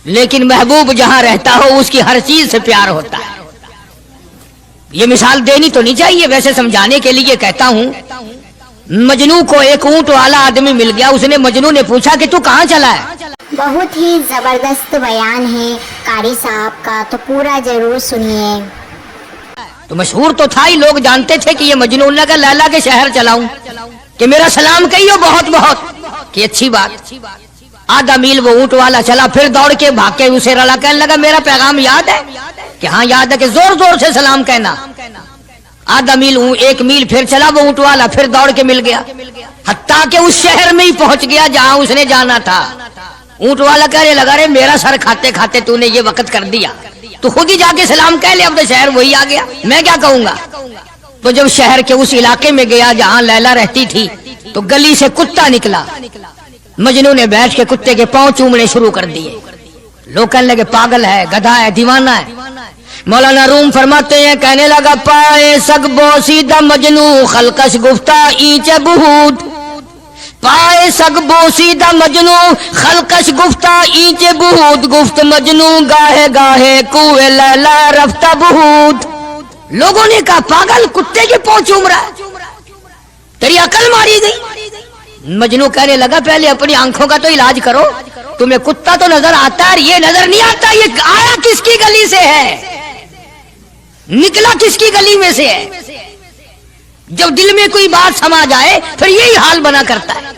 لیکن محبوب جہاں رہتا ہو اس کی ہر چیز سے پیار ہوتا ہے. یہ مثال دینی تو نہیں چاہیے، ویسے سمجھانے کے لیے کہتا ہوں. مجنو کو ایک اونٹ والا آدمی مل گیا. اس نے مجنو نے پوچھا کہ تو کہاں چلا ہے؟ بہت ہی زبردست بیان ہے قاری صاحب کا، تو پورا ضرور سنیے. تو مشہور تو تھا ہی، لوگ جانتے تھے کہ یہ مجنون نے کہا لیلا کے شہر چلاؤں کہ میرا سلام کہیو بہت بہت کہ اچھی بات. آدھا میل وہ اونٹ والا چلا، پھر دوڑ کے بھاگ کے اسے رلا، کہنے لگا میرا پیغام یاد ہے؟ کہ ہاں یاد ہے. کہ زور زور سے سلام کہنا. آدھا میل ایک میل پھر چلا وہ اونٹ والا، پھر دوڑ کے مل گیا، حتیٰ کہ اس شہر میں ہی پہنچ گیا جہاں اس نے جانا تھا. اونٹ والا کہنے لگا رے میرا سر کھاتے کھاتے تو نے یہ وقت کر دیا، تو خود ہی جا کے سلام کہہ لے، اب تو شہر وہی آ گیا، میں کیا کہوں گا. تو جب شہر کے اس علاقے میں گیا جہاں لیلا رہتی تھی تو گلی سے کتا نکلا. مجنو نے بیٹھ کے کتے کے پاؤں چومنے شروع کر دیے. لوگ کہنے لگے پاگل ہے، گدھا ہے، دیوانہ ہے. مولانا روم فرماتے ہیں کہنے لگا پائے سگ بوسیدہ مجنو خلقش گفتہ اینچ بہود. پائے سگ بوسیدہ مجنو خلقش گفتہ اینچ بہود. گفت مجنو گاہے گاہے کوئے لیلا رفتہ بہود. لوگوں نے کہا پاگل، کتے کے پاؤں چوم رہا ہے، تیری عقل ماری گئی. مجنو کہنے لگا پہلے اپنی آنکھوں کا تو علاج کرو. تمہیں کتا تو نظر آتا ہے، یہ نظر نہیں آتا یہ آیا کس کی گلی سے ہے، نکلا کس کی گلی میں سے ہے. جب دل میں کوئی بات سما جائے پھر یہی حال بنا کرتا ہے.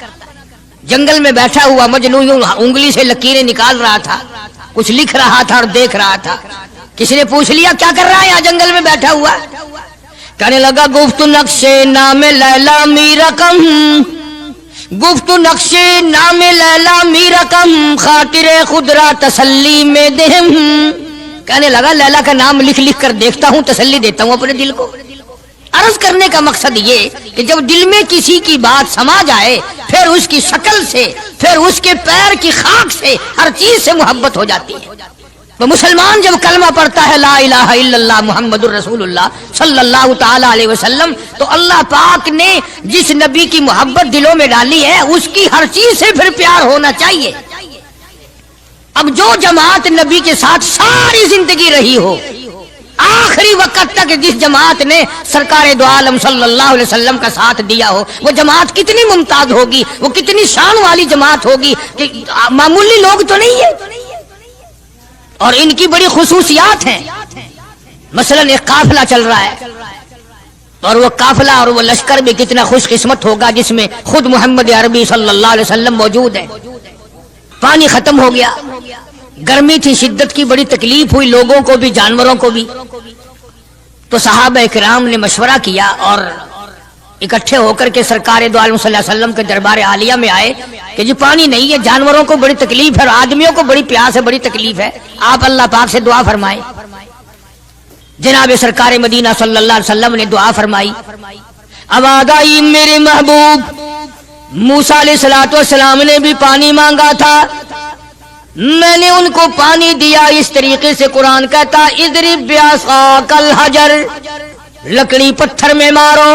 جنگل میں بیٹھا ہوا مجنو یوں انگلی سے لکیریں نکال رہا تھا، کچھ لکھ رہا تھا اور دیکھ رہا تھا. کسی نے پوچھ لیا کیا کر رہا ہے یہاں جنگل میں بیٹھا ہوا؟ کہنے لگا گفت نقشے نام لیلا می رقم، گفت نقشے نام لیلا می رقم خاطر خود را تسلی میں دہم. کہنے لگا لیلا کا نام لکھ لکھ کر دیکھتا ہوں، تسلی دیتا ہوں اپنے دل کو. عرض کرنے کا مقصد یہ کہ جب دل میں کسی کی بات سما جائے پھر اس کی شکل سے، پھر اس کے پیر کی خاک سے، ہر چیز سے محبت ہو جاتی ہے. تو مسلمان جب کلمہ پڑھتا ہے لا الہ الا اللہ محمد الرسول اللہ صلی اللہ تعالی علیہ وسلم، تو اللہ پاک نے جس نبی کی محبت دلوں میں ڈالی ہے اس کی ہر چیز سے پھر پیار ہونا چاہیے. اب جو جماعت نبی کے ساتھ ساری زندگی رہی ہو، آخری وقت تک جس جماعت نے سرکار دو عالم صلی اللہ علیہ وسلم کا ساتھ دیا ہو، وہ جماعت کتنی ممتاز ہوگی، وہ کتنی شان والی جماعت ہوگی کہ معمولی لوگ تو نہیں ہے. اور ان کی بڑی خصوصیات ہیں. مثلا ایک قافلہ چل رہا ہے اور وہ قافلہ اور وہ لشکر بھی کتنا خوش قسمت ہوگا جس میں خود محمد عربی صلی اللہ علیہ وسلم موجود ہے. پانی ختم ہو گیا، گرمی تھی، شدت کی بڑی تکلیف ہوئی لوگوں کو بھی جانوروں کو بھی. تو صحابہ کرام نے مشورہ کیا اور اکٹھے ہو کر کے سرکار دو عالم صلی اللہ علیہ وسلم کے دربار عالیہ میں آئے کہ جی پانی نہیں ہے، جانوروں کو بڑی تکلیف ہے اور آدمیوں کو بڑی پیاس ہے، بڑی تکلیف ہے، آپ اللہ پاک سے دعا فرمائیں. جناب سرکار مدینہ صلی اللہ علیہ وسلم نے دعا فرمائی. آواز آئی میرے محبوب موسیٰ علیہ السلام نے بھی پانی مانگا تھا، میں نے ان کو پانی دیا. اس طریقے سے قرآن کہتا اضرب بعصاک الحجر، لکڑی پتھر میں مارو.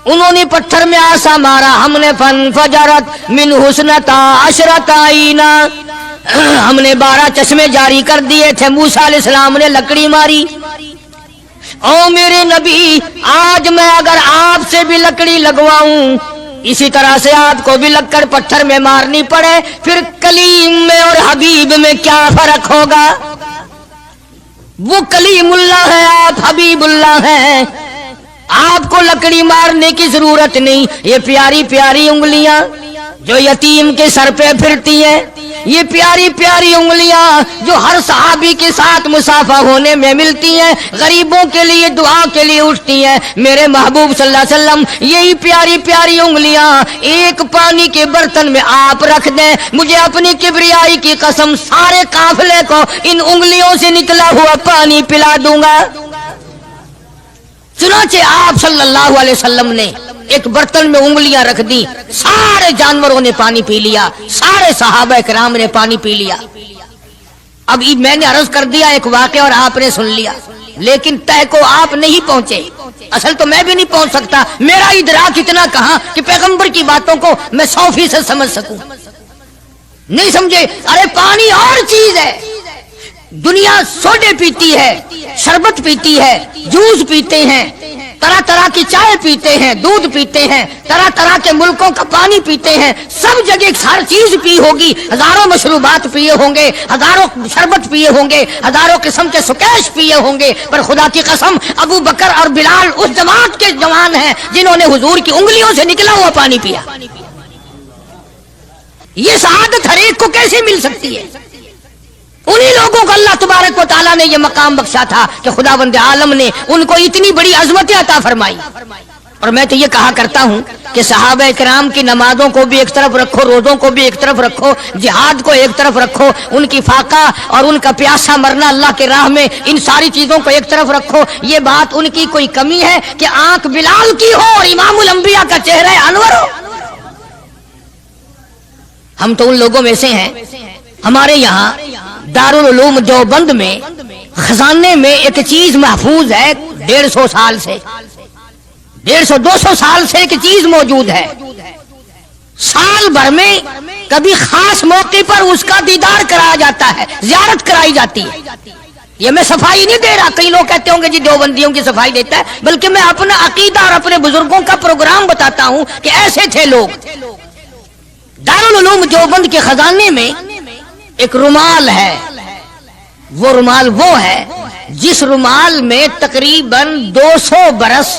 انہوں نے پتھر میں آسا مارا، ہم نے فانفجرت من حسنتا عشرۃ عینا، ہم نے 12 چشمے جاری کر دیے تھے. موسیٰ علیہ السلام نے لکڑی ماری. او میرے نبی، آج میں اگر آپ سے بھی لکڑی لگواؤں، اسی طرح سے آپ کو بھی لکڑ پتھر میں مارنی پڑے، پھر کلیم میں اور حبیب میں کیا فرق ہوگا؟ وہ کلیم اللہ ہے، آپ حبیب اللہ ہیں. آپ کو لکڑی مارنے کی ضرورت نہیں. یہ پیاری پیاری انگلیاں جو یتیم کے سر پہ پھرتی ہیں، یہ پیاری پیاری انگلیاں جو ہر صحابی کے ساتھ مسافہ ہونے میں ملتی ہیں، غریبوں کے لیے دعا کے لیے اٹھتی ہیں، میرے محبوب صلی اللہ علیہ وسلم یہی پیاری پیاری انگلیاں ایک پانی کے برتن میں آپ رکھ دیں، مجھے اپنی کبریائی کی قسم سارے قافلے کو ان انگلیوں سے نکلا ہوا پانی پلا دوں گا. چنانچہ آپ صلی اللہ علیہ وسلم نے ایک برتن میں انگلیاں رکھ دی، سارے جانوروں نے پانی پی لیا، سارے صحابہ کرام نے پانی پی لیا. اب میں نے عرض کر دیا ایک واقعہ اور آپ نے سن لیا، لیکن تہ کو آپ نہیں پہنچے. اصل تو میں بھی نہیں پہنچ سکتا، میرا ادراک اتنا کہاں کہ پیغمبر کی باتوں کو میں 100% سمجھ سکوں. नहीं समझे। अरे पानी और चीज है। दुनिया सोडे पीती है, शरबत पीती है, जूस पीते हैं, तरह तरह की चाय पीते हैं, दूध पीते हैं, तरह तरह के मुल्कों का पानी पीते हैं, सब जगह हर चीज पी होगी, हजारों मशरूबात पिए होंगे, हजारों शरबत पिए होंगे, हजारों किस्म के सुकैश पिए होंगे, पर खुदा की कसम अबू बकर और बिलाल उस जमात के जवान हैं जिन्होंने हुजूर की उंगलियों से निकला हुआ पानी पिया। ये शहादत हर एक को कैसे मिल सकती है? उन्हीं लोगों को अल्लाह तबारक व तआला ने यह मकाम बख्शा था कि खुदावंद आलम ने उनको इतनी बड़ी अजमतें अता फरमाई। और मैं तो ये कहा करता हूं कि सहाबा किराम की नमाजों को भी एक तरफ रखो, रोजों को भी एक तरफ रखो, जिहाद को एक तरफ रखो, उनकी फाका और उनका प्यासा मरना अल्लाह के राह में, इन सारी चीजों को एक तरफ रखो। ये बात उनकी कोई कमी है कि आंख बिलाल की हो और इमामुल अंबिया का चेहरा अनवर हो? हम तो उन लोगों में से हैं। हमारे यहाँ दारुल उलूम देवबंद में खजाने में एक चीज महफूज है 150 साल से, 150-200 साल से एक चीज मौजूद है। साल भर में कभी खास मौके पर उसका दीदार कराया जाता है, जियारत कराई जाती है। ये मैं सफाई नहीं दे रहा, कई लोग कहते होंगे जी देवबंदियों की सफाई देता है, बल्कि मैं अपना अकीदा और अपने बुजुर्गों का प्रोग्राम बताता हूं कि ऐसे थे लोग। दारुल उलूम देवबंद के खजाने में एक रुमाल है। वो रुमाल वो है जिस रुमाल में तकरीबन 200 बरस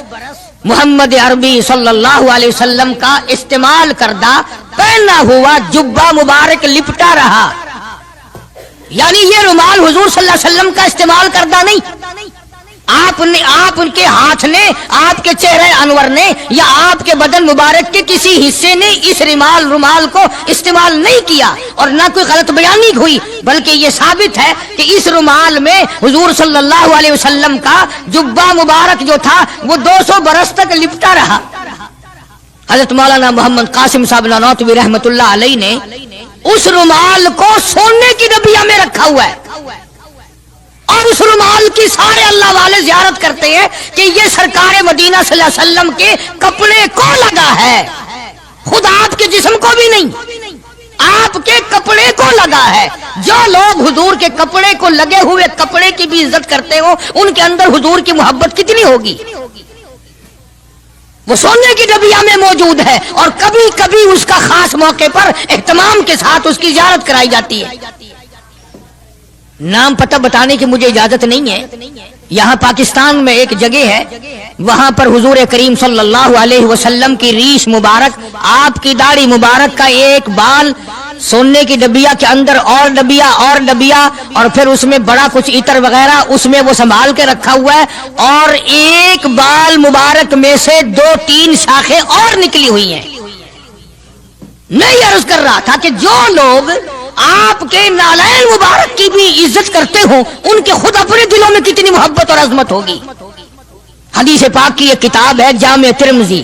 मोहम्मद अरबी सल्लल्लाहु अलैहि वसल्लम का इस्तेमाल करदा पहना हुआ जुब्बा मुबारक लिपटा रहा। यानी ये रुमाल हुजूर सल्लल्लाहु अलैहि वसल्लम का इस्तेमाल करदा नहीं, आप उनके हाथ ने, आपके चेहरे अनवर ने या आपके बदन मुबारक के किसी हिस्से ने इस रुमाल को इस्तेमाल नहीं किया और ना कोई गलत बयानी हुई, बल्कि ये साबित है कि इस रुमाल में हुजूर सल्लल्लाहु अलैहि वसल्लम का जुब्बा मुबारक जो था वो 200 बरस तक लिपटा रहा। हजरत मौलाना मोहम्मद कासिम साहब नानौतवी रहमतुल्लाह अलैह ने उस रुमाल को सोने की डबिया में रखा हुआ है और उस रुमाल की सारे अल्लाह वाले जियारत करते हैं कि ये सरकार मदीना सल्लल्लाहु अलैहि वसल्लम के कपड़े को लगा है, खुद आपके जिस्म को भी नहीं, आपके कपड़े को लगा है। जो लोग हुजूर के कपड़े को लगे हुए कपड़े की भी इज्जत करते हो, उनके अंदर हुजूर की मोहब्बत कितनी होगी। वो सोने की डबिया में मौजूद है और कभी कभी उसका खास मौके पर एहतमाम के साथ उसकी जियारत कराई जाती है। नाम पता बताने की मुझे इजाजत नहीं है। यहाँ पाकिस्तान में एक जगह है, वहां पर हुजूर करीम सल्लल्लाहु अलैहि वसल्लम की रीश मुबारक, आपकी दाढ़ी मुबारक का एक बाल सोने की डबिया के अंदर और डबिया और फिर उसमें बड़ा कुछ इतर वगैरह उसमें वो संभाल के रखा हुआ है और एक बाल मुबारक में से 2-3 शाखें और निकली हुई हैं। नहीं अर्ज कर रहा था कि जो लोग आपके नालैन मुबारक की भी इज्जत करते हो, उनके खुद अपने दिलों में कितनी मोहब्बत और अजमत होगी। हदीस पाक की एक किताब है जामे तिरमिजी,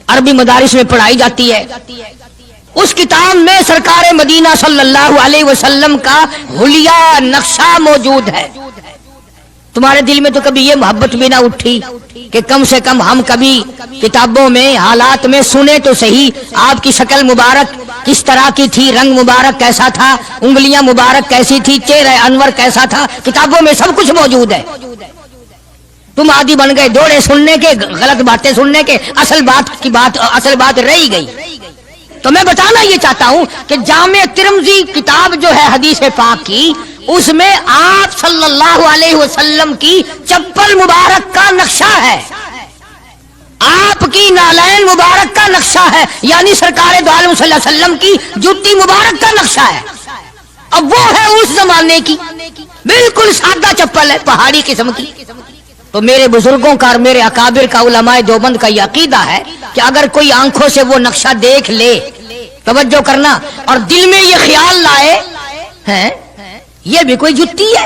अरबी मदारिस में पढ़ाई जाती है। उस किताब में सरकार मदीना सल्लल्लाहु अलैहि वसल्लम का हुलिया नक्शा मौजूद है। तुम्हारे दिल में तो कभी ये मोहब्बत भी ना उठी कि कम से कम हम कभी किताबों में हालात में सुने तो सही, आपकी शक्ल मुबारक किस तरह की थी, रंग मुबारक कैसा था, उंगलियां मुबारक कैसी थी, चेहरा अनवर कैसा था। किताबों में सब कुछ मौजूद है। तुम आदि बन गए दौड़े सुनने के, गलत बातें सुनने के, असल बात रही गई। तो मैं बताना ये चाहता हूं कि जामे तिरमिजी किताब जो है हदीस पाक की, उसमें आप सल्लल्लाहु अलैहि वसल्लम की चप्पल मुबारक का नक्शा है, आपकी नालैन मुबारक का नक्शा है, यानी सरकार दो आलम सल्लल्लाहु अलैहि वसल्लम की जूती मुबारक का नक्शा है। अब वो है उस जमाने की, बिल्कुल सादा चप्पल है, पहाड़ी किस्म की। तो मेरे बुजुर्गों का और मेरे अकाबिर का, उलमाए देवबंद का यह अकीदा है कि अगर कोई आंखों से वो नक्शा देख ले, तवज्जो करना, और दिल में ये ख्याल लाए हैं ये भी कोई जुत्ती है,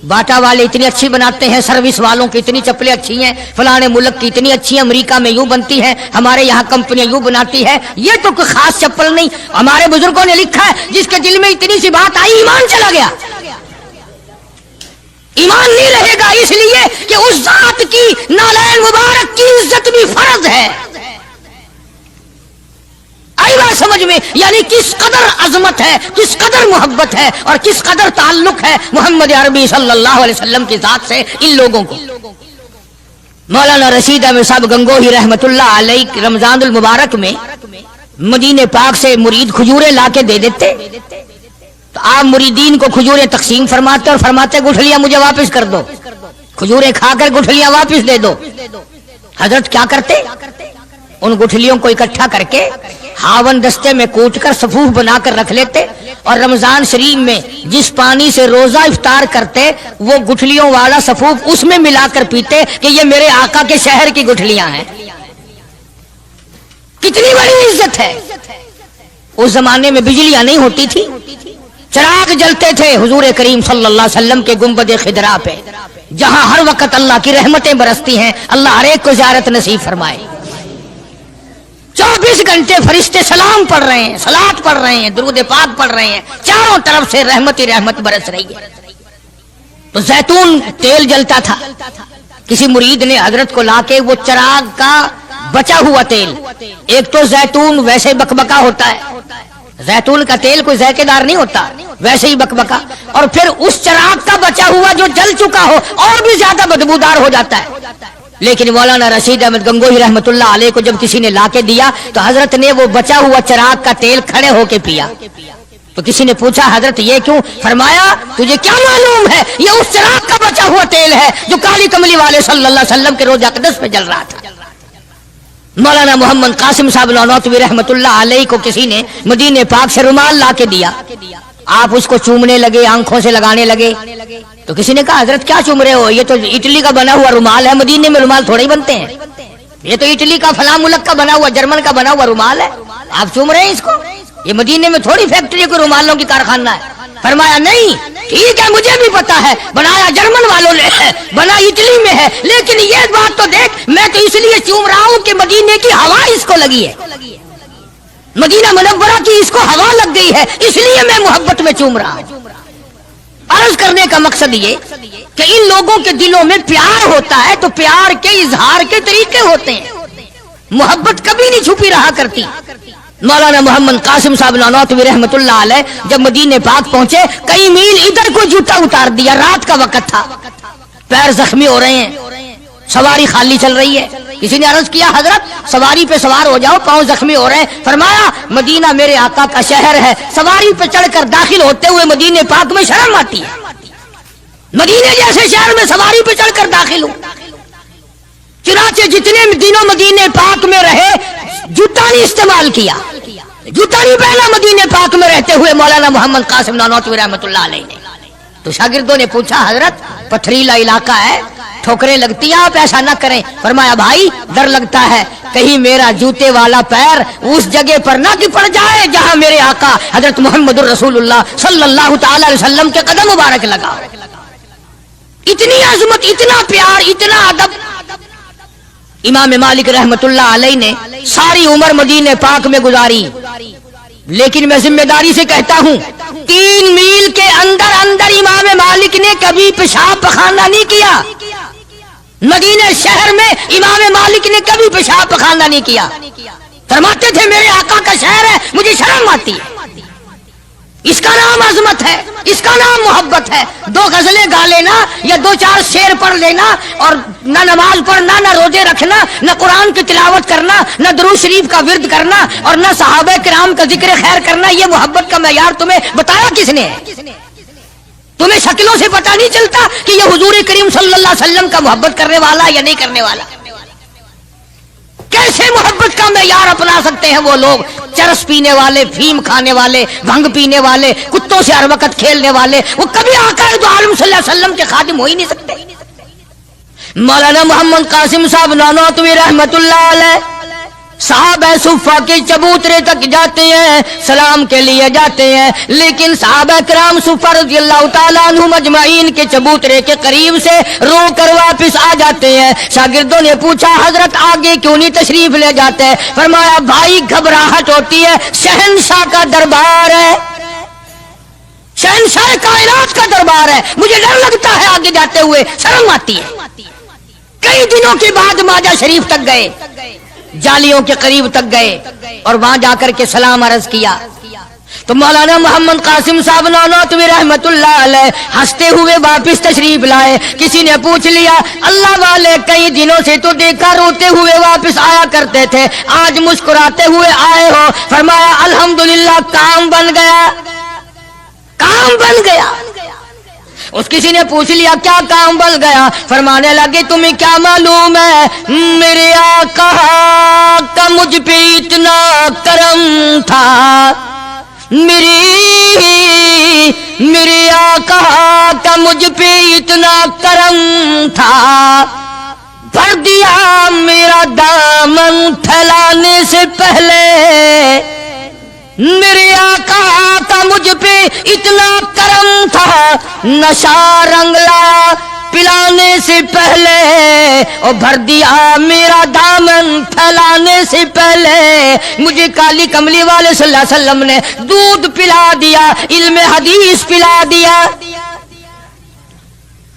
बाटा वाले इतनी अच्छी बनाते हैं, सर्विस वालों की इतनी चप्पलें अच्छी हैं, फलाने मुल्क की इतनी अच्छी है, अमेरिका में यूं बनती है, हमारे यहाँ कंपनियां यूं बनाती है, ये तो कोई खास चप्पल नहीं। हमारे बुजुर्गों ने लिखा है जिसके दिल में इतनी सी बात आई, ईमान चला गया। ईमान नहीं रहेगा इसलिए कि उस जात की नालैन मुबारक की इज्जत भी फर्ज है। आई बात समझ में? यानी किस कदर अजमत है, किस कदर मोहब्बत है और किस कदर ताल्लुक है मोहम्मद अरबी सल्लल्लाहु अलैहि वसल्लम की जात से इन लोगों को। मौलाना रशीद अहमद साहब गंगोही रहमतुल्लाह अलैह रमजानुल मुबारक में मदीने पाक से मुरीद खजूरें लाके दे देते, तो आप मुरीदीन को खजूरें तकसीम फरमाते और फरमाते गुठलियां मुझे वापस कर दो, खजूरें खाकर गुठलियां वापस दे दो। हजरत क्या करते? उन गुठलियों को इकट्ठा करके हावन दस्ते में कूटकर सफूफ बनाकर रख लेते और रमजान शरीफ में जिस पानी से रोजा इफ्तार करते वो गुठलियों वाला सफूफ उसमें मिलाकर पीते कि ये मेरे आका के शहर की गुठलियां हैं। कितनी बड़ी इज्जत है। उस जमाने में बिजलियां नहीं होती थी, चिराग जलते थे हुजूर करीम सल्लल्लाहु अलैहि वसल्लम के गुंबद खिदरा पे, जहां हर वक्त अल्लाह की रहमतें बरसती हैं। अल्लाह हर एक को ज़ियारत नसीब फरमाए। 24 घंटे फरिश्ते सलाम पढ़ रहे हैं, सलात पढ़ रहे हैं, दुरूद पाक पढ़ रहे हैं, चारों तरफ से रहमत ही रहमत बरस रही है। तो जैतून तेल जलता था, किसी मुरीद ने हजरत को लाके वो चिराग का बचा हुआ तेल, एक तो जैतून वैसे बकबका होता है, जैतून का तेल कोई जायकेदार नहीं होता, वैसे ही बकबका, और फिर उस चिराग का बचा हुआ जो जल चुका हो और भी ज्यादा बदबूदार हो जाता है। लेकिन मौलाना रशीद अहमद गंगोही रहमतुल्लाह अलैह को जब किसी ने लाके दिया तो हजरत ने वो बचा हुआ चिराग का तेल खड़े होके पिया। तो किसी ने पूछा हजरत ये क्यों? फरमाया तुझे क्या मालूम है, ये उस चिराग का बचा हुआ तेल है जो काली कमली वाले सल्लल्लाहु अलैहि वसल्लम के रोजा अक़दस पे जल रहा था। मौलाना मोहम्मद कासिम साहब नौनौतवी रहमतुल्लाह अलैह को किसी ने मदीने पाक से रुमाल लाके दिया, आप उसको चूमने लगे, आंखों से लगाने लगे। तो किसी ने कहा हजरत क्या चूम रहे हो, ये तो इटली का बना हुआ रुमाल है, मदीने में रुमाल थोड़े ही बनते हैं, ये तो इटली का फला मुल्क का बना हुआ, जर्मन का बना हुआ रुमाल है, आप चूम रहे हैं इसको, ये मदीने में थोड़ी फैक्ट्री कोई रुमालों की कारखाना है। फरमाया नहीं ठीक है, मुझे भी पता है बनाया जर्मन वालों ने है, बना इटली में है, लेकिन ये बात तो देख, मैं तो इसलिए चूम रहा हूं कि मदीने की हवा इसको लगी है, मदीना मुनव्वरा की इसको हवा लग गई है, इसलिए मैं मोहब्बत में चूम रहा हूं। अर्ज करने का मकसद ये कि इन लोगों के दिलों में प्यार होता है तो प्यार के इजहार के तरीके होते हैं, मोहब्बत कभी नहीं छुपी रहा करती। मौलाना मोहम्मद कासिम साहब नौनौतवी रहमतुल्लाह अलैह जब मदीने पाक पहुंचे, कई मील इधर को जूता उतार दिया, रात का वक्त था, पैर जख्मी हो रहे हैं, सवारी खाली चल रही है। किसी ने अर्ज किया हजरत सवारी पे सवार हो जाओ, पांव जख्मी हो रहे हैं। फरमाया मदीना मेरे आका का शहर है, सवारी पे चढ़कर दाखिल होते हुए मदीने पाक में शर्म आती है, मदीने जैसे शहर में सवारी पे चढ़कर दाखिल हूं। चुनाचे जितने दिनों मदीने पाक में रहे जूता नहीं इस्तेमाल किया, जूता नहीं पहना मदीने पाक में रहते हुए मौलाना मोहम्मद कासिम नौनौतवी रहमतुल्लाह अलैह ने। तो शागिर्दों ने पूछा हजरत पथरीला इलाका है, ठोकरें लगती हैं, आप ऐसा न करें। फरमाया भाई डर लगता है कहीं मेरा जूते वाला पैर उस जगह पर ना कि पड़ जाए जहां मेरे आका हजरत मोहम्मदुर रसूलुल्लाह सल्लल्लाहु ताला अलैहि वसल्लम के कदम मुबारक लगा। इतनी अजमत, इतना प्यार, इतना अदब। इमाम मालिक रहमतुल्लाह अलैह ने सारी उम्र मदीने पाक में गुजारी, लेकिन मैं जिम्मेदारी से कहता हूं 3 मील के अंदर अंदर इमाम मालिक ने कभी पेशाब पखाना नहीं किया। मदीने शहर में इमाम मालिक ने कभी पेशाब पखाना नहीं किया। फरमाते थे मेरे आका का शहर है, मुझे शर्म आती है। इसका नाम अजमत है, इसका नाम मोहब्बत है। 2 गजलें गा लेना या 2-4 शेर पढ़ लेना और न नमाज पढ़ना, न रोजे रखना, न कुरान की तिलावत करना, न दुरूद शरीफ का विर्द करना और न सहाबा किराम का जिक्र खैर करना, ये मोहब्बत का मेयार तुम्हें बताया किसने है? तुम्हें शक्लों से पता नहीं चलता कि ये हुजूर करीम सल्लल्लाहु अलैहि वसल्लम का मोहब्बत करने वाला या नहीं करने वाला? कैसे मोहब्बत का मेयार अपना सकते हैं वो लोग, चरस पीने वाले, फीम खाने वाले, भंग पीने वाले, कुत्तों से हर वक्त खेलने वाले, वो कभी आकर तो आलम सल्लल्लाहु अलैहि वसल्लम के खादिम हो ही नहीं सकते। मौलाना मोहम्मद कासिम साहब नौनौतवी रहमतुल्लाह अलैह साहबा सुफ़ा के चबूतरे तक जाते हैं, सलाम के लिए जाते हैं, लेकिन साहबा किराम सुफ़ा रज़ियल्लाहु ताला अन्हुम अजमाइन के चबूतरे के करीब से रो कर वापिस आ जाते हैं। शागिर्दों ने पूछा हजरत आगे क्यों नहीं तशरीफ ले जाते? फरमाया भाई घबराहट होती है, शहंशाह का दरबार है, शहंशाह कायनात का दरबार है, मुझे डर लगता है आगे जाते हुए, शर्म आती है। कई दिनों के बाद माजा शरीफ तक गए, जालियों के करीब तक गए और वहां जाकर के सलाम अर्ज किया तो मौलाना मोहम्मद कासिम साहब नौनौतवी रहमतुल्लाह अलैह हंसते हुए वापिस तशरीफ लाए। किसी ने पूछ लिया, अल्लाह वाले कई दिनों से तो देखा रोते हुए वापिस आया करते थे, आज मुस्कुराते हुए आए हो? फरमाया अल्हम्दुलिल्लाह, काम बन गया, काम बन गया। उस किसी ने पूछ लिया, क्या काम बन गया? फरमाने लगे, तुम्हें क्या मालूम है, मेरे आका का मुझ पे इतना करम था, मेरे आका का मुझ पे इतना करम था, भर दिया मेरा दामन फैलाने से पहले, मेरे आका का मुझ पे इतना करम था, नशा रंगला पिलाने से पहले, और भर दिया मेरा दामन फैलाने से पहले, मुझे काली कमली वाले सल्लल्लाहु अलैहि वसल्लम ने दूध पिला दिया, इल्म हदीस पिला दिया।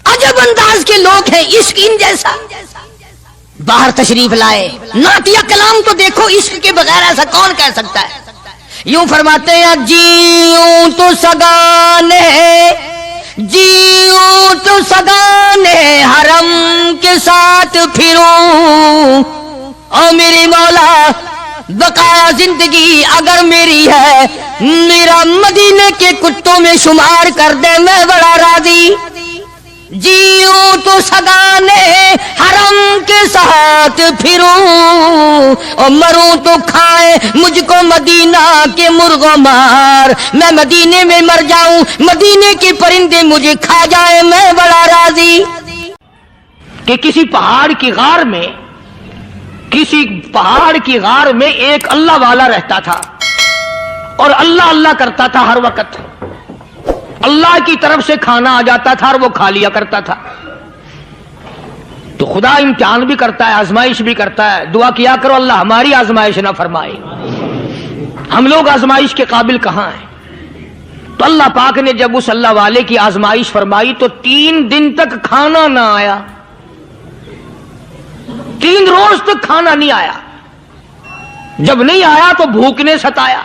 अजब अंदाज के लोग हैं, इश्क इन जैसा। बाहर तशरीफ लाए, नातिया कलाम तो देखो, इश्क के बगैर ऐसा कौन कह सकता है। यूं फरमाते हैं, जीऊं तो सगाने, जीऊं तो सगाने हरम के साथ फिरूं, और मेरी मौला बकाया जिंदगी अगर मेरी है, मेरा मदीने के कुत्तों में शुमार कर दे, मैं बड़ा राजी। जीऊं तो सगाने हरम के साथ फिरूं, और मरूं तो खाए मुझको मदीना के मुर्गो मार, मैं मदीने में मर जाऊं, मदीने के परिंदे मुझे खा जाए, मैं बड़ा राजी। कि किसी पहाड़ की गार में एक अल्लाह वाला रहता था और अल्लाह अल्लाह करता था हर वक्त। अल्लाह की तरफ से खाना आ जाता था और वो खा लिया करता था। तो खुदा इम्तिहान भी करता है, आजमाइश भी करता है। दुआ किया करो, अल्लाह हमारी आजमाइश ना फरमाए। हम लोग आजमाइश के काबिल कहां हैं। तो अल्लाह पाक ने जब उस अल्लाह वाले की आजमाइश फरमाई तो 3 दिन तक खाना ना आया, 3 रोज तक खाना नहीं आया। जब नहीं आया तो भूख ने सताया,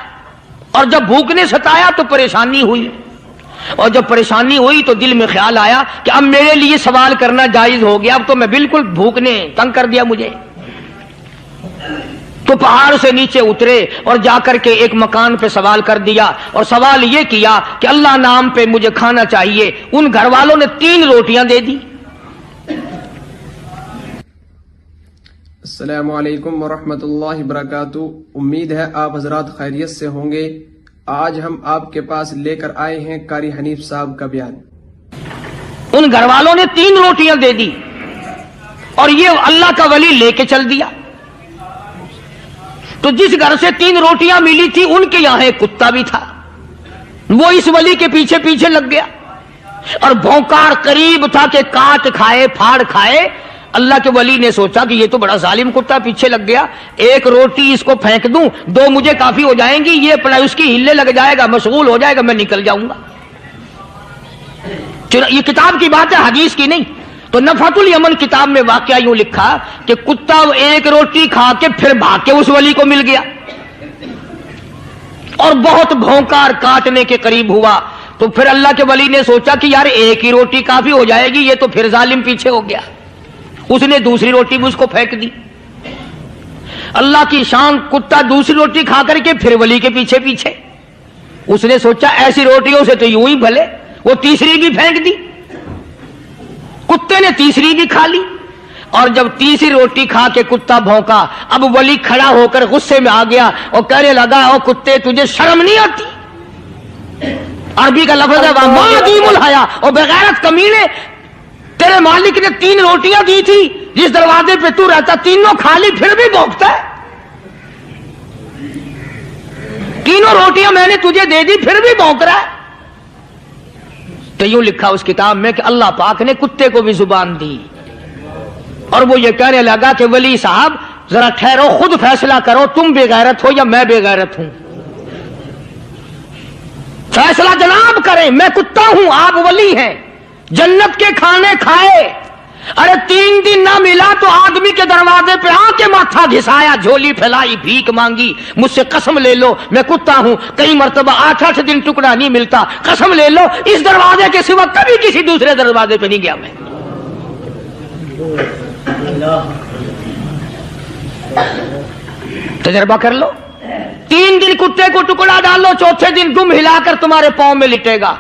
और जब भूख ने सताया तो परेशानी हुई, और जब परेशानी हुई तो दिल में ख्याल आया कि अब मेरे लिए सवाल करना जायज हो गया, अब तो मैं बिल्कुल भूख ने तंग कर दिया मुझे। तो पहाड़ से नीचे उतरे और जाकर के एक मकान पे सवाल कर दिया, और सवाल ये किया कि अल्लाह नाम पे मुझे खाना चाहिए। उन घर वालों ने 3 रोटियां दे दी। अस्सलामु अलैकुम वरहमतुल्लाहि वबरकातुहू। उम्मीद है आप हजरात खैरियत से होंगे। आज हम आपके पास लेकर आए हैं कारी हनीफ साहब का बयान। उन घर वालों ने 3 रोटियां दे दी और ये अल्लाह का वली लेके चल दिया। तो जिस घर से 3 रोटियां मिली थी उनके यहां एक कुत्ता भी था, वो इस वली के पीछे पीछे लग गया और भौंकार करीब था कि काट खाए फाड़ खाए। अल्लाह के वली ने सोचा कि ये तो बड़ा जालिम कुत्ता पीछे लग गया, एक रोटी इसको फेंक दूं, 2 मुझे काफी हो जाएंगी, ये अपना उसकी हिलने लग जाएगा, मशगूल हो जाएगा, मैं निकल जाऊंगा। ये किताब की बात है, हदीस की नहीं। तो नफातुल यमन किताब में वाकया यूं लिखा कि कुत्ता एक रोटी खा के फिर भाग के उस वली को मिल गया और बहुत भौंकार काटने के करीब हुआ। तो फिर अल्लाह के वली ने सोचा कि यार एक ही रोटी काफी हो जाएगी, ये तो फिर जालिम पीछे हो गया। उसने दूसरी रोटी भी उसको फेंक दी। अल्लाह की शान, कुत्ता दूसरी रोटी खा करके फिर वली के पीछे पीछे। उसने सोचा ऐसी रोटियों से तो यूं ही भले, वो तीसरी भी फेंक दी। कुत्ते ने तीसरी भी खा ली और जब तीसरी रोटी खा के कुत्ता भौंका, अब वली खड़ा होकर गुस्से में आ गया और कहने लगा, ओ कुत्ते तुझे शर्म नहीं आती? अरबी का लफ्ज है वादीमुल हया, और बेगैरत कमीने, तेरे मालिक ने 3 रोटियां दी थी, जिस दरवाजे पे तू रहता तीनों खा ली, फिर भी भौंकता है। 3 रोटियां मैंने तुझे दे दी, फिर भी भौंक रहा है। तो यूं लिखा उस किताब में कि अल्लाह पाक ने कुत्ते को भी जुबान दी और वो ये कहने लगा कि वली साहब जरा ठहरो, खुद फैसला करो, तुम बेगैरत हो या मैं बेगैरत हूं। फैसला जनाब करें, मैं कुत्ता हूं, आप वली हैं। जन्नत के खाने खाए, ارے 3 دن نہ ملا تو آدمی کے دروازے پہ آ کے ماتھا گھسایا، جھولی پھیلائی، بھیک مانگی، مجھ سے قسم لے لو میں کتا ہوں، کئی مرتبہ 8 دن ٹکڑا نہیں ملتا، قسم لے لو اس دروازے کے سوا کبھی کسی دوسرے دروازے پہ نہیں گیا میں۔ تجربہ کر لو، 3 دن کتے کو ٹکڑا ڈالو، چوتھے دن دم ہلا کر تمہارے پاؤں میں لٹے گا۔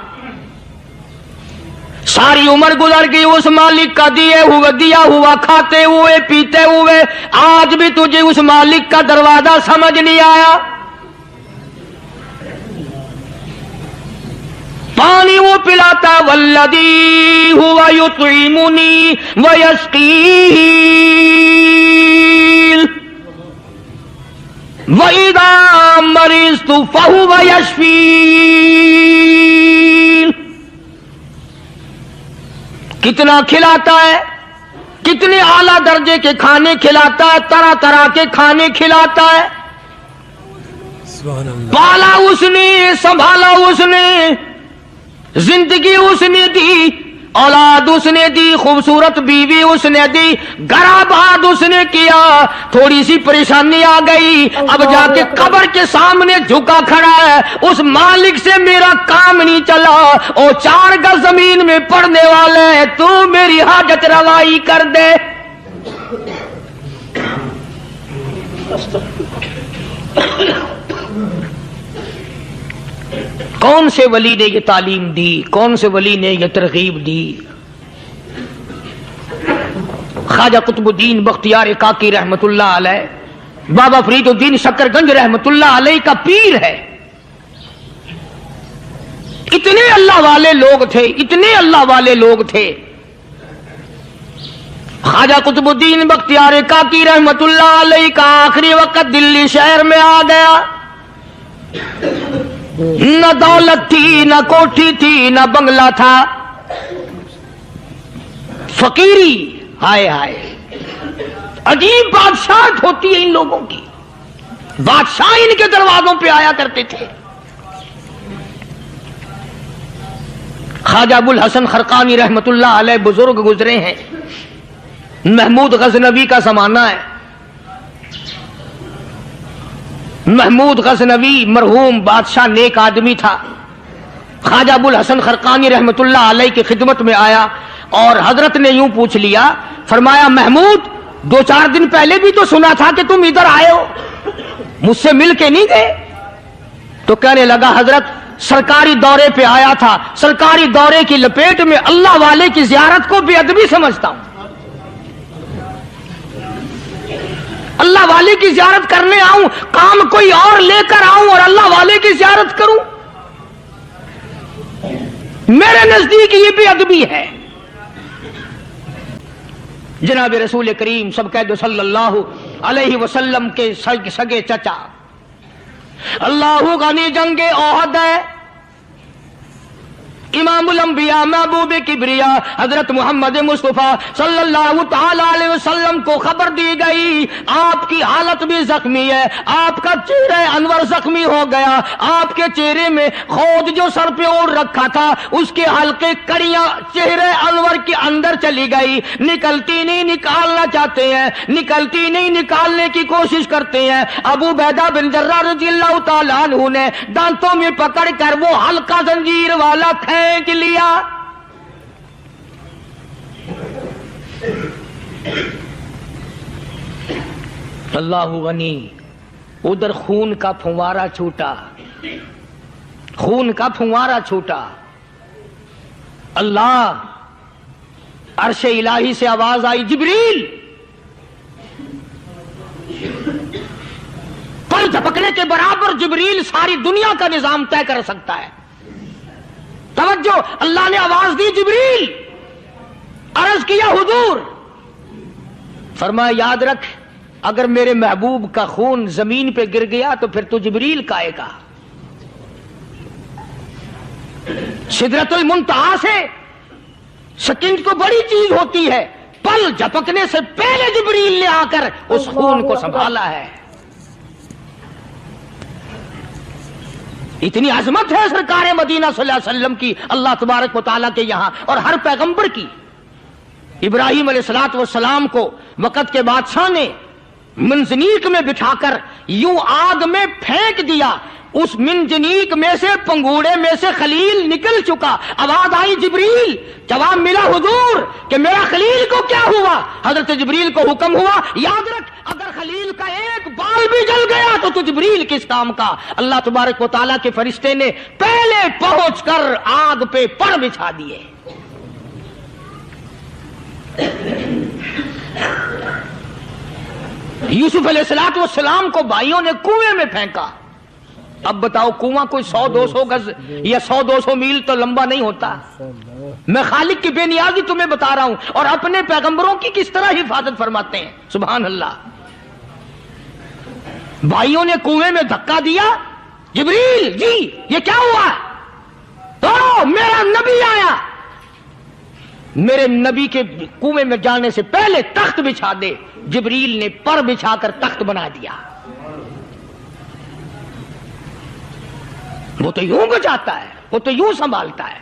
ساری عمر گزر گئی اس مالک کا دیا ہوا کھاتے ہوئے پیتے ہوئے، آج بھی تجھے اس مالک کا دروازہ سمجھ نہیں آیا۔ پانی وہ پلاتا والذی ہوا یطعمنی ویسقین وَإِذَا مَرِضْتُ فَهُوَ يَشْفِينِ۔ کتنا کھلاتا ہے، کتنے اعلیٰ درجے کے کھانے کھلاتا ہے، طرح طرح کے کھانے کھلاتا ہے۔ پالا اس نے، سنبھالا اس نے، زندگی اس نے دی، اولاد اس نے دی، خوبصورت بیوی اس نے دی، گھر آباد اس نے کیا، تھوڑی سی پریشانی آ گئی، اب جا کے قبر کے سامنے جھکا کھڑا ہے، اس مالک سے میرا کام نہیں چلا، اور 4 گز زمین میں پڑنے والے ہیں، تو میری حاجت روائی کر دے۔ کون سے ولی نے یہ تعلیم دی، کون سے ولی نے یہ ترغیب دی؟ خواجہ قطب الدین بختیار کاکی رحمت اللہ علیہ، بابا فرید الدین شکر گنج رحمت اللہ علیہ کا پیر ہے۔ اتنے اللہ والے لوگ تھے، اتنے اللہ والے لوگ تھے۔ خواجہ قطب الدین بختیار کاکی رحمت اللہ علیہ کا آخری وقت دلی شہر میں آ گیا۔ نہ دولت تھی، نہ کوٹھی تھی، نہ بنگلہ تھا، فقیری، ہائے ہائے، عجیب بادشاہت ہوتی ہے ان لوگوں کی، بادشاہ ان کے دروازوں پہ آیا کرتے تھے۔ خواجہ ابو الحسن خرقانی رحمت اللہ علیہ بزرگ گزرے ہیں، محمود غزنوی کا زمانہ ہے۔ محمود غزنوی مرحوم بادشاہ نیک آدمی تھا۔ خواجہ ابو الحسن خرقانی رحمت اللہ علیہ کی خدمت میں آیا اور حضرت نے یوں پوچھ لیا، فرمایا محمود 2-4 دن پہلے بھی تو سنا تھا کہ تم ادھر آئے ہو، مجھ سے مل کے نہیں گئے؟ تو کہنے لگا حضرت سرکاری دورے پہ آیا تھا، سرکاری دورے کی لپیٹ میں اللہ والے کی زیارت کو بے ادبی سمجھتا ہوں، اللہ والے کی زیارت کرنے آؤں، کام کوئی اور لے کر آؤں اور اللہ والے کی زیارت کروں؟ میرے نزدیک یہ بے ادبی ہے۔ جناب رسول کریم سب کہہ دو صلی اللہ علیہ وسلم کے سگے چچا، اللہ غنی جنگ احد ہے، امام الانبیاء محبوب کبریا حضرت محمد مصطفیٰ صلی اللہ تعالی علیہ وسلم کو خبر دی گئی، آپ کی حالت بھی زخمی ہے، آپ کا چہرہ انور زخمی ہو گیا، آپ کے چہرے میں خود جو سر پہ اوڑھ رکھا تھا اس کے حلقے کڑیاں چہرے انور کے اندر چلی گئی، نکلتی نہیں، نکالنا چاہتے ہیں، نکلتی نہیں، نکالنے کی کوشش کرتے ہیں۔ ابو عبیدہ بن جراح رضی اللہ تعالیٰ عنہ نے دانتوں میں پکڑ کر وہ حلقہ زنجیر والا پھینک لیا۔ اللہ غنی، ادھر خون کا پھوارا چھوٹا، خون کا پھوارا چھوٹا، اللہ عرش الہی سے آواز آئی، جبریل، پر جھپکنے کے برابر جبریل ساری دنیا کا نظام طے کر سکتا ہے۔ توجہ، اللہ نے آواز دی، جبریل، عرض کیا حضور، فرمایا یاد رکھ اگر میرے محبوب کا خون زمین پہ گر گیا تو پھر تو جبریل کا آئے گا۔ سدرۃ المنتہا سے سیکنڈ تو بڑی چیز ہوتی ہے، پل جھپکنے سے پہلے جبریل نے آ کر اس خون کو سنبھالا ہے۔ اتنی عظمت ہے سرکار مدینہ صلی اللہ علیہ وسلم کی اللہ تبارک و تعالیٰ کے یہاں اور ہر پیغمبر کی۔ इब्राहिम अलैहिस्सलाम को वक़्त के बादशाह ने मंजनीक में बिठाकर यूं आग में फेंक दिया। उस मंजनीक में से, पंगूड़े में से खलील निकल चुका। आवाज आई जिब्रील, जवाब मिला हुजूर कि मेरा खलील को क्या हुआ। हजरत जिब्रील को हुक्म हुआ, याद रख अगर खलील का एक बाल भी जल गया तो तू जिब्रील किस काम का। अल्लाह तबारक व तआला के फरिश्ते ने पहले पहुंचकर आग पे पर बिछा दिए। यूसुफ अलैहिस्सलाम को भाइयों ने कुएं में फेंका। अब बताओ, कुआं कोई 100-200 गज या 100-200 मील तो लंबा नहीं होता। मैं खालिक की बेनियाजी तुम्हें बता रहा हूं, और अपने पैगंबरों की किस तरह हिफाजत फरमाते हैं। सुभान अल्लाह। भाइयों ने कुएं में धक्का दिया। जिब्रील जी ये क्या हुआ? तो मेरा नबी आया। मेरे नबी के कुएं में जाने से पहले तख्त बिछा दे। जिब्रील ने पर बिछाकर तख्त बना दिया। वो तो यूं बचाता है, वो तो यूं संभालता है।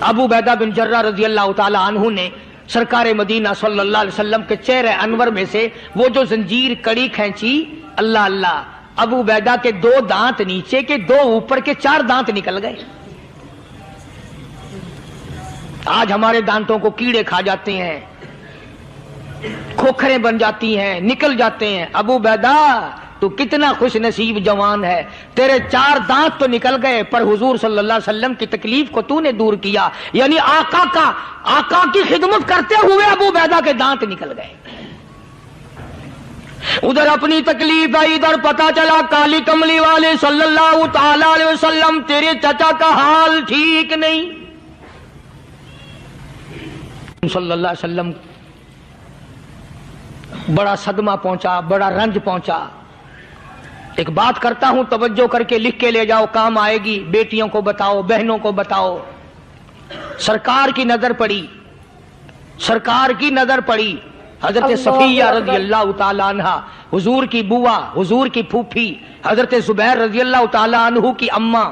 अबू बैदा बिन जर्रा रजी अल्लाह ताला अन्हु ने सरकार मदीना सल्लल्लाहु अलैहि वसल्लम के चेहरे अनवर में से वो जो जंजीर कड़ी खींची, अल्लाह अल्लाह, अबू बैदा के 2 दांत नीचे के, 2 ऊपर के, 4 दांत निकल गए। आज हमारे दांतों को कीड़े खा जाते हैं, खोखरें बन जाती हैं, निकल जाते हैं। अबू बैदा तू कितना खुश नसीब जवान है, तेरे 4 दांत तो निकल गए, पर हुजूर सल्लल्लाहु अलैहि वसल्लम की तकलीफ को तूने दूर किया। यानी आका की खिदमत करते हुए अबू बैदा के दांत निकल गए। उधर अपनी तकलीफ है, इधर पता चला काली कमली वाले सल्लल्लाहु ताला अलैहि वसल्लम तेरे चाचा का हाल ठीक नहीं। सल्लल्लाहु अलैहि वसल्लम बड़ा सदमा पहुंचा, बड़ा रंज पहुंचा। एक बात करता हूं, तवज्जो करके लिख के ले जाओ, काम आएगी। बेटियों को बताओ, बहनों को बताओ। सरकार की नजर पड़ी, सरकार की नजर पड़ी। हजरत सफिया रजी अल्लाह ताला अन्हा, हुजूर की बुआ, हुजूर की फूफी, हजरत जुबैर रजी अल्लाह ताला अन्हु की अम्मा,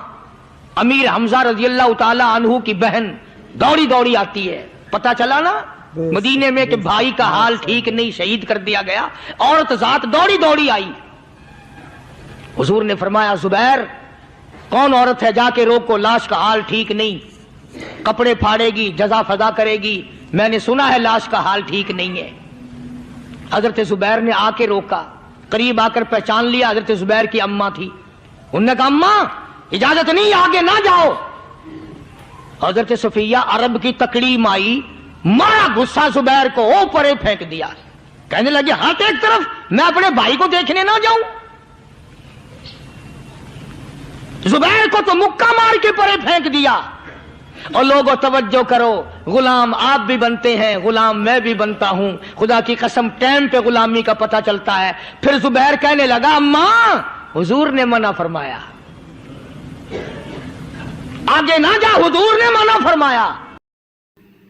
अमीर हमजा रजी अल्लाह ताला अन्हु की बहन दौड़ी दौड़ी आती है। पता चला ना मदीने में कि भाई का हाल ठीक नहीं, शहीद कर दिया गया। औरत जात दौड़ी दौड़ी आई। हुजूर ने फरमाया, जुबैर कौन औरत है, जाके रोको, लाश का हाल ठीक नहीं, कपड़े फाड़ेगी, जजा फजा करेगी। मैंने सुना है लाश का हाल ठीक नहीं है। हजरत जुबैर ने आके रोका, करीब आकर पहचान लिया, हजरत जुबैर की अम्मा थी। उन्होंने कहा, अम्मा इजाजत नहीं, आगे ना जाओ। हजरत सफिया अरब की तकड़ी माई, मारा गुस्सा जुबैर को, ओ परे फेंक दिया। कहने लगे, हाथ एक तरफ, मैं अपने भाई को देखने ना जाऊं। जुबैर को तो मुक्का मार के परे फेंक दिया। और लोगों तवज्जो करो, गुलाम आप भी बनते हैं, गुलाम मैं भी बनता हूं। खुदा की कसम टाइम पे गुलामी का पता चलता है। फिर जुबैर कहने लगा, अम्मा हुजूर ने मना फरमाया, आगे ना जा, हुजूर ने मना फरमाया।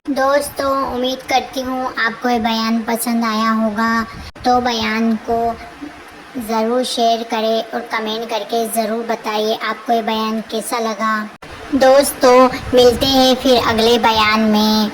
दोस्तों, उम्मीद करती हूँ आपको ये बयान पसंद आया होगा, तो बयान को ज़रूर शेयर करें और कमेंट करके ज़रूर बताइए आपको ये बयान कैसा लगा। दोस्तों, मिलते हैं फिर अगले बयान में।